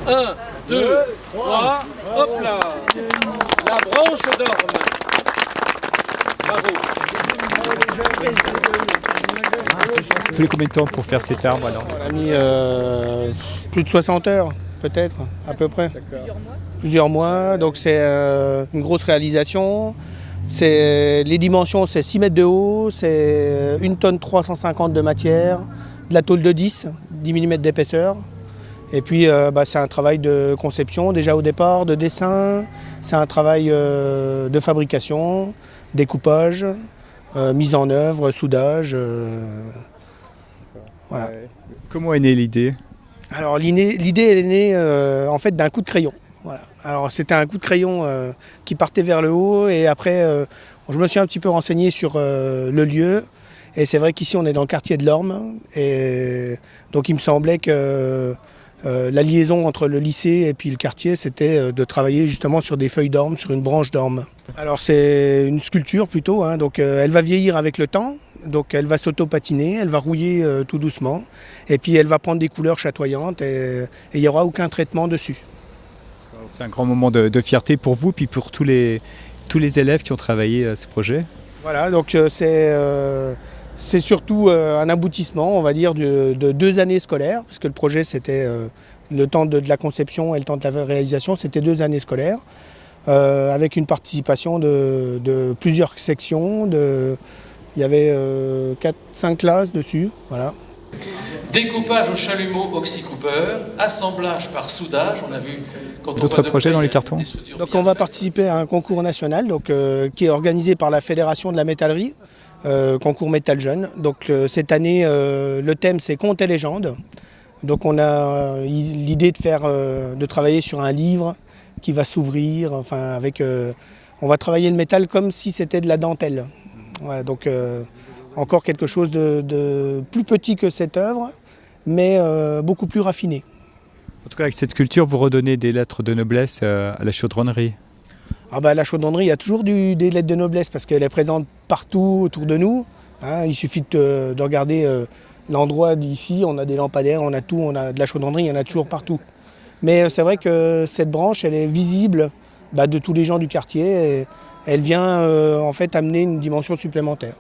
1, 2, 3, hop là. La branche d'orme. Bravo. Il fallait combien de temps pour faire cet arbre alors? On a mis plus de 60 heures, peut-être, à peu près. Plusieurs mois, donc c'est une grosse réalisation. Les dimensions, c'est 6 mètres de haut, c'est 1 tonne 350 de matière, de la tôle de 10 mm d'épaisseur. Et puis c'est un travail de conception déjà au départ, de dessin, c'est un travail de fabrication, découpage, mise en œuvre, soudage. Voilà. Comment est née l'idée? Alors l'idée elle est née en fait d'un coup de crayon. Voilà. Alors c'était un coup de crayon qui partait vers le haut et après je me suis un petit peu renseigné sur le lieu et c'est vrai qu'ici on est dans le quartier de l'Orme et donc il me semblait que la liaison entre le lycée et puis le quartier c'était de travailler justement sur des feuilles d'orme, sur une branche d'orme. Alors c'est une sculpture plutôt, hein, donc elle va vieillir avec le temps. Donc elle va s'auto-patiner, elle va rouiller tout doucement et puis elle va prendre des couleurs chatoyantes et il n'y aura aucun traitement dessus. C'est un grand moment de fierté pour vous puis pour tous les élèves qui ont travaillé à ce projet. Voilà, donc c'est surtout un aboutissement, on va dire, de 2 années scolaires, parce que le projet c'était le temps de la conception et le temps de la réalisation, c'était 2 années scolaires, avec une participation de plusieurs sections. Il y avait 4-5 classes dessus, voilà. Découpage au chalumeau Oxy-Cooper, assemblage par soudage, on a vu quand on d'autres projets dans les cartons. Donc on va participer à un concours national qui est organisé par la Fédération de la métallerie, concours Métal Jeune. Donc cette année le thème c'est Contes et légendes. Donc on a l'idée de travailler sur un livre qui va s'ouvrir, enfin on va travailler le métal comme si c'était de la dentelle. Voilà, donc encore quelque chose de plus petit que cette œuvre, mais beaucoup plus raffiné. En tout cas, avec cette sculpture, vous redonnez des lettres de noblesse à la chaudronnerie. À la chaudronnerie, il y a toujours des lettres de noblesse parce qu'elle est présente partout autour de nous. Hein, il suffit de regarder l'endroit d'ici, on a des lampadaires, on a tout, on a de la chaudronnerie, il y en a toujours partout. Mais c'est vrai que cette branche, elle est visible de tous les gens du quartier et elle vient en fait amener une dimension supplémentaire.